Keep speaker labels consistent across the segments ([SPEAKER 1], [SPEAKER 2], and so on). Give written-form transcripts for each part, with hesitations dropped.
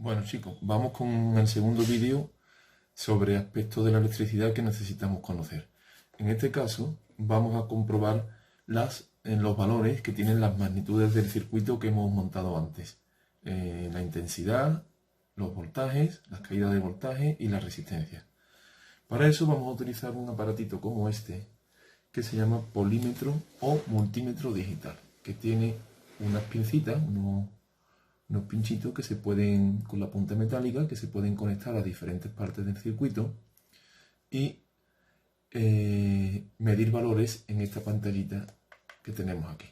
[SPEAKER 1] Bueno chicos, vamos con el segundo vídeo sobre aspectos de la electricidad que necesitamos conocer. En este caso vamos a comprobar los valores que tienen las magnitudes del circuito que hemos montado antes. La intensidad, los voltajes, las caídas de voltaje y la resistencia. Para eso vamos a utilizar un aparatito como este que se llama polímetro o multímetro digital, que tiene unas pincitas, unos pinchitos que se pueden, con la punta metálica, que se pueden conectar a diferentes partes del circuito y medir valores en esta pantallita que tenemos aquí.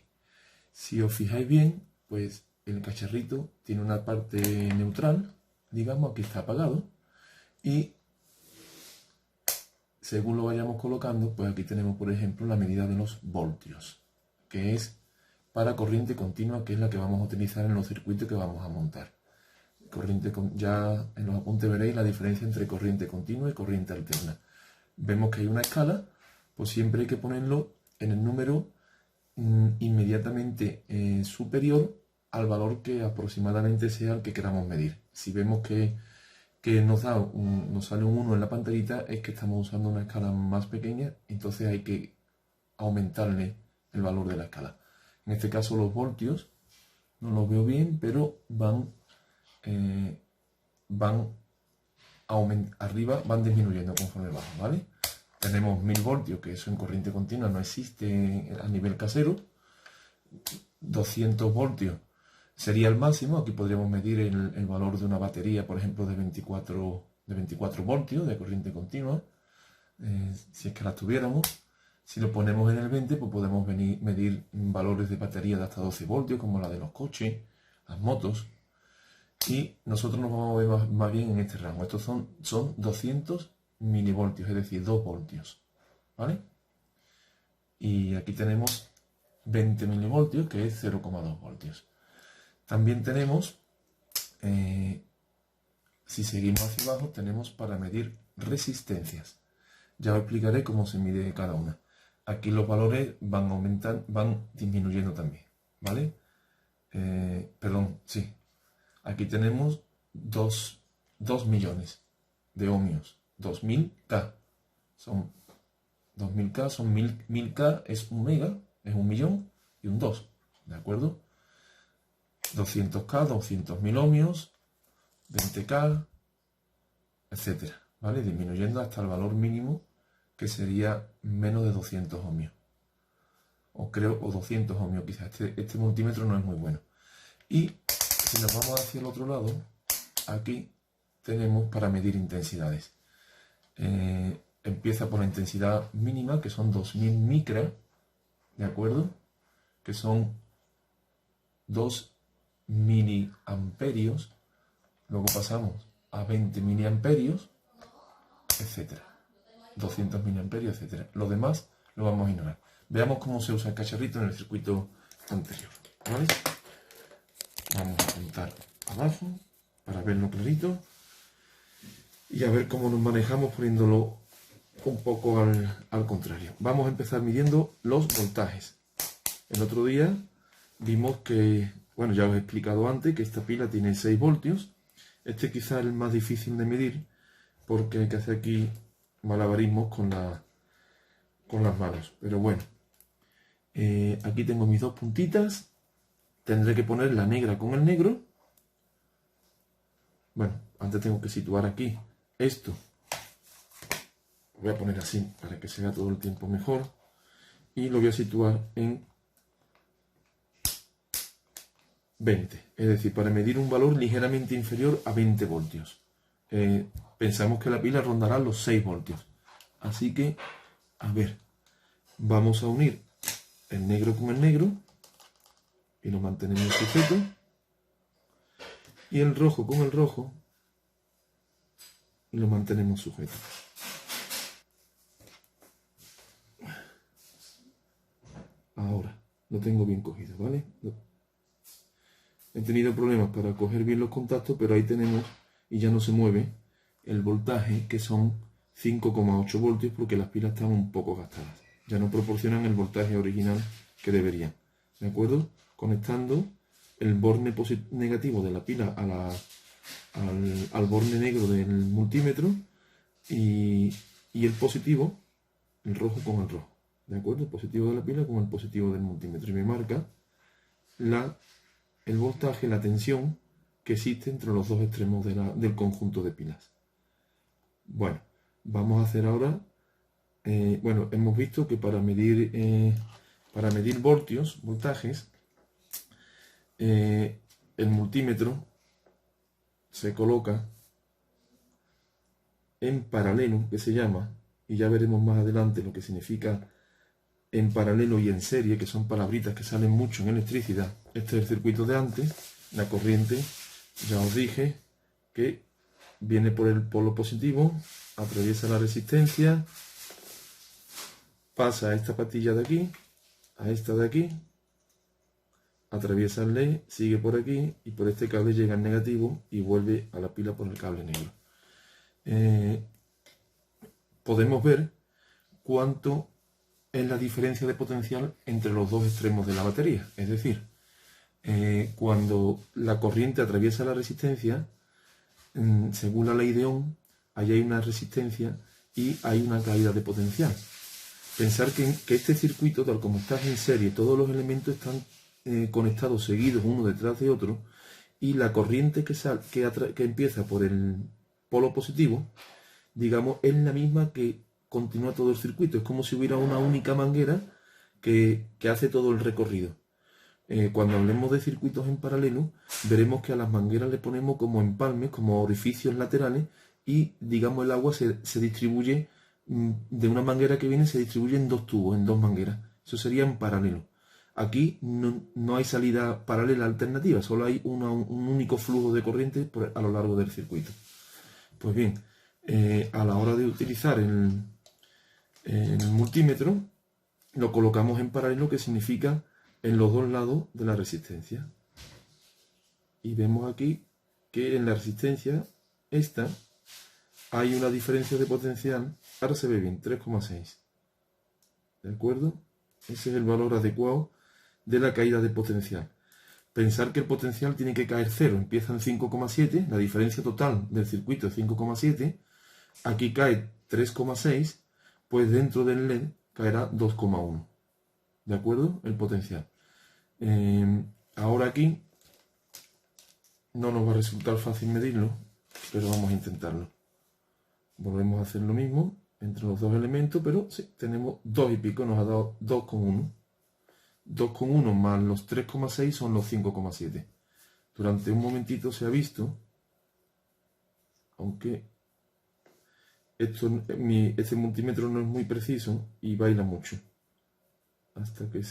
[SPEAKER 1] Si os fijáis bien, pues el cacharrito tiene una parte neutral, digamos, aquí está apagado, y según lo vayamos colocando, pues aquí tenemos, por ejemplo, la medida de los voltios, que es para corriente continua, que es la que vamos a utilizar en los circuitos que vamos a montar. Ya en los apuntes veréis la diferencia entre corriente continua y corriente alterna. Vemos que hay una escala, pues siempre hay que ponerlo en el número inmediatamente superior al valor que aproximadamente sea el que queramos medir. Si vemos que nos sale un 1 en la pantallita, es que estamos usando una escala más pequeña, entonces hay que aumentarle el valor de la escala. En este caso los voltios, no los veo bien, pero arriba van disminuyendo conforme bajan, ¿vale? Tenemos 1000 voltios, que eso en corriente continua no existe a nivel casero. 200 voltios sería el máximo. Aquí podríamos medir el valor de una batería, por ejemplo, de 24 voltios de corriente continua, si es que la tuviéramos. Si lo ponemos en el 20, pues podemos medir valores de batería de hasta 12 voltios, como la de los coches, las motos. Y nosotros nos vamos a ver más bien en este rango. Estos son 200 milivoltios, es decir, 2 voltios. ¿Vale? Y aquí tenemos 20 milivoltios, que es 0,2 voltios. También tenemos, si seguimos hacia abajo, tenemos para medir resistencias. Ya os explicaré cómo se mide cada una. Aquí los valores van disminuyendo también, ¿vale? Sí. Aquí tenemos 2 millones de ohmios. 2000K. Son 2000K, son 1000K, es un mega, es un millón y un 2, ¿de acuerdo? 200K, 200.000 ohmios, 20K, etcétera, ¿vale? Disminuyendo hasta el valor mínimo, que sería menos de 200 ohmios. O 200 ohmios quizás. Este multímetro no es muy bueno. Y si nos vamos hacia el otro lado, aquí tenemos para medir intensidades. Empieza por la intensidad mínima, que son 2000 micra, ¿de acuerdo? Que son 2 miliamperios. Luego pasamos a 20 miliamperios, etcétera. 200 miliamperios, etcétera. Lo demás lo vamos a ignorar. Veamos cómo se usa el cacharrito en el circuito anterior, ¿vale? Vamos a apuntar abajo para verlo clarito y a ver cómo nos manejamos poniéndolo un poco al contrario. Vamos a empezar midiendo los voltajes. El otro día vimos que, bueno, ya os he explicado antes que esta pila tiene 6 voltios. Este quizá es el más difícil de medir porque hay que hacer aquí malabarismos con las manos. Pero bueno, aquí tengo mis dos puntitas. Tendré que poner la negra con el negro. Bueno, antes tengo que situar aquí esto. Lo voy a poner así para que se vea todo el tiempo mejor. Y lo voy a situar en 20. Es decir, para medir un valor ligeramente inferior a 20 voltios. Pensamos que la pila rondará los 6 voltios. Así que, a ver, vamos a unir el negro con el negro. Y lo mantenemos sujeto. Y el rojo con el rojo. Y lo mantenemos sujeto. Ahora, lo tengo bien cogido, ¿vale? He tenido problemas para coger bien los contactos, pero ahí tenemos, y ya no se mueve, el voltaje, que son 5,8 voltios, porque las pilas están un poco gastadas. Ya no proporcionan el voltaje original que deberían. ¿De acuerdo? Conectando el borne negativo de la pila al borne negro del multímetro y el positivo, el rojo con el rojo, ¿de acuerdo? El positivo de la pila con el positivo del multímetro y me marca el voltaje, la tensión que existe entre los dos extremos del conjunto de pilas. Bueno, vamos a hacer ahora, bueno, hemos visto que para medir voltajes, el multímetro se coloca en paralelo, que se llama, y ya veremos más adelante lo que significa en paralelo y en serie, que son palabritas que salen mucho en electricidad. Este es el circuito de antes, la corriente, ya os dije que viene por el polo positivo, atraviesa la resistencia, pasa a esta patilla de aquí, a esta de aquí, atraviesa el LED, sigue por aquí y por este cable llega al negativo y vuelve a la pila por el cable negro. Podemos ver cuánto es la diferencia de potencial entre los dos extremos de la batería. Es decir, cuando la corriente atraviesa la resistencia, según la ley de Ohm, ahí hay una resistencia y hay una caída de potencial. Pensar que este circuito, tal como está en serie, todos los elementos están conectados seguidos uno detrás de otro y la corriente que empieza por el polo positivo, digamos, es la misma que continúa todo el circuito. Es como si hubiera una única manguera que hace todo el recorrido. Cuando hablemos de circuitos en paralelo, veremos que a las mangueras le ponemos como empalmes, como orificios laterales, y digamos el agua se distribuye de una manguera que viene, se distribuye en dos tubos, en dos mangueras. Eso sería en paralelo. Aquí no hay salida paralela alternativa, solo hay un único flujo de corriente a lo largo del circuito. Pues bien, a la hora de utilizar el multímetro, lo colocamos en paralelo, que significa en los dos lados de la resistencia. Y vemos aquí que en la resistencia esta hay una diferencia de potencial, ahora se ve bien, 3,6. ¿De acuerdo? Ese es el valor adecuado de la caída de potencial. Pensar que el potencial tiene que caer 0, empieza en 5,7, la diferencia total del circuito es 5,7, aquí cae 3,6, pues dentro del LED caerá 2,1. ¿De acuerdo? El potencial. Ahora aquí no nos va a resultar fácil medirlo, pero vamos a intentarlo. Volvemos a hacer lo mismo entre los dos elementos, pero sí, tenemos 2 y pico, nos ha dado 2,1. 2,1 más los 3,6 son los 5,7. Durante un momentito se ha visto, aunque este multímetro no es muy preciso y baila mucho. Hasta que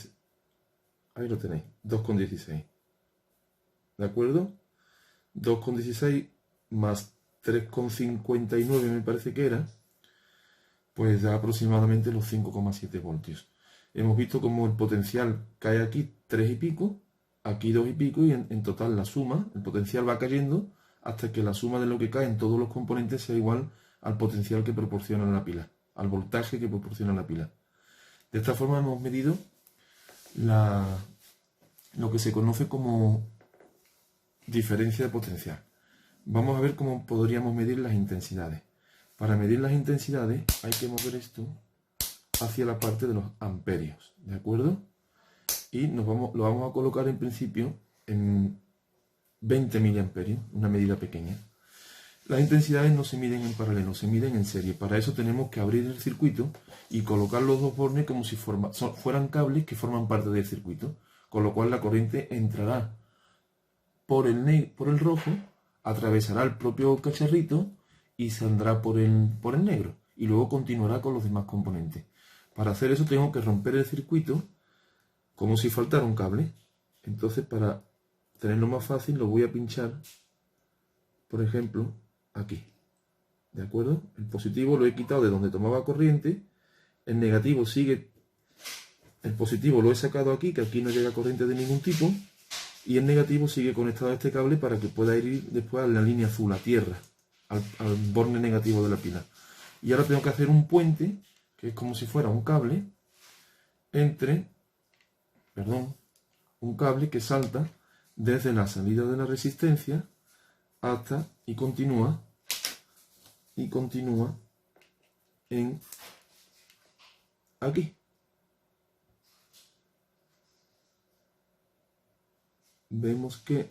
[SPEAKER 1] ahí lo tenéis, 2,16. ¿De acuerdo? 2,16 más 3,59 me parece que era, pues da aproximadamente los 5,7 voltios. Hemos visto como el potencial cae aquí 3 y pico, aquí 2 y pico, y en total la suma, el potencial va cayendo hasta que la suma de lo que cae en todos los componentes sea igual al potencial que proporciona la pila, al voltaje que proporciona la pila. De esta forma hemos medido lo que se conoce como diferencia de potencial. Vamos a ver cómo podríamos medir las intensidades. Para medir las intensidades hay que mover esto hacia la parte de los amperios, ¿de acuerdo? Y lo vamos a colocar en principio en 20 miliamperios, una medida pequeña. Las intensidades no se miden en paralelo, se miden en serie. Para eso tenemos que abrir el circuito y colocar los dos bornes como si fueran cables que forman parte del circuito, con lo cual la corriente entrará por el rojo, atravesará el propio cacharrito y saldrá por el negro, y luego continuará con los demás componentes. Para hacer eso tengo que romper el circuito como si faltara un cable. Entonces, para tenerlo más fácil, lo voy a pinchar, por ejemplo, aquí. ¿De acuerdo? El positivo lo he quitado de donde tomaba corriente, el negativo sigue, el positivo lo he sacado aquí, que aquí no llega corriente de ningún tipo, y el negativo sigue conectado a este cable para que pueda ir después a la línea azul, a tierra, al borne negativo de la pila. Y ahora tengo que hacer un puente, que es como si fuera un cable, un cable que salta desde la salida de la resistencia hasta y continúa en aquí. Vemos que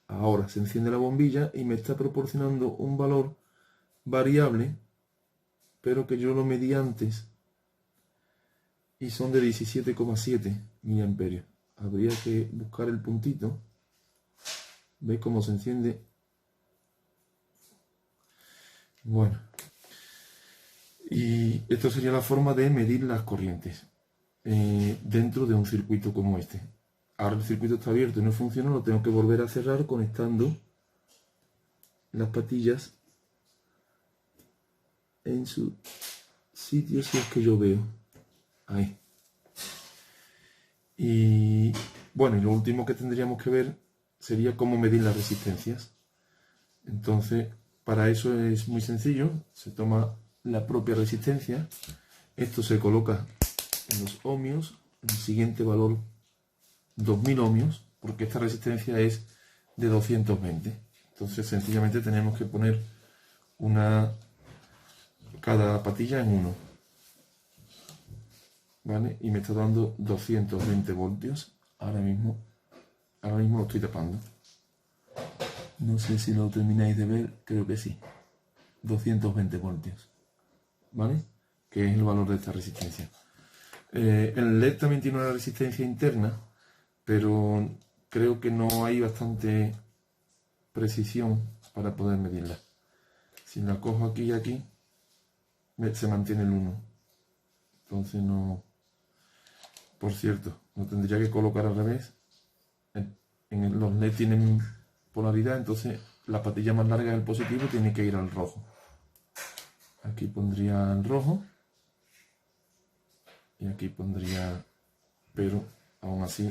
[SPEAKER 1] ahora se enciende la bombilla y me está proporcionando un valor variable, pero que yo lo medí antes y son de 17,7 miliamperios. Habría que buscar el puntito. ¿Veis cómo se enciende? Bueno, y esto sería la forma de medir las corrientes dentro de un circuito como este. Ahora el circuito está abierto y no funciona, lo tengo que volver a cerrar conectando las patillas en su sitio, si es que yo veo. Ahí. Y bueno, y lo último que tendríamos que ver sería cómo medir las resistencias. Entonces, para eso es muy sencillo. Se toma la propia resistencia. Esto se coloca en los ohmios. El siguiente valor, 2000 ohmios, porque esta resistencia es de 220. Entonces, sencillamente tenemos que poner cada patilla en uno. ¿Vale? Y me está dando 220 voltios. Ahora mismo lo estoy tapando. No sé si lo termináis de ver, creo que sí. 220 voltios. ¿Vale? Que es el valor de esta resistencia. El LED también tiene una resistencia interna, pero creo que no hay bastante precisión para poder medirla. Si la cojo aquí y aquí, se mantiene el 1. Entonces no... Por cierto, lo tendría que colocar al revés. Los LED tienen polaridad, entonces la patilla más larga del positivo tiene que ir al rojo. Aquí pondría el rojo. Y aquí pondría... Pero aún así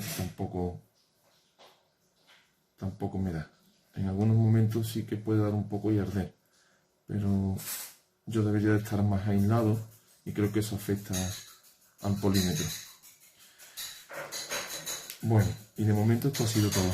[SPEAKER 1] tampoco me da. En algunos momentos sí que puede dar un poco y arder. Pero yo debería de estar más aislado y creo que eso afecta al polímetro. Bueno, y de momento esto ha sido todo.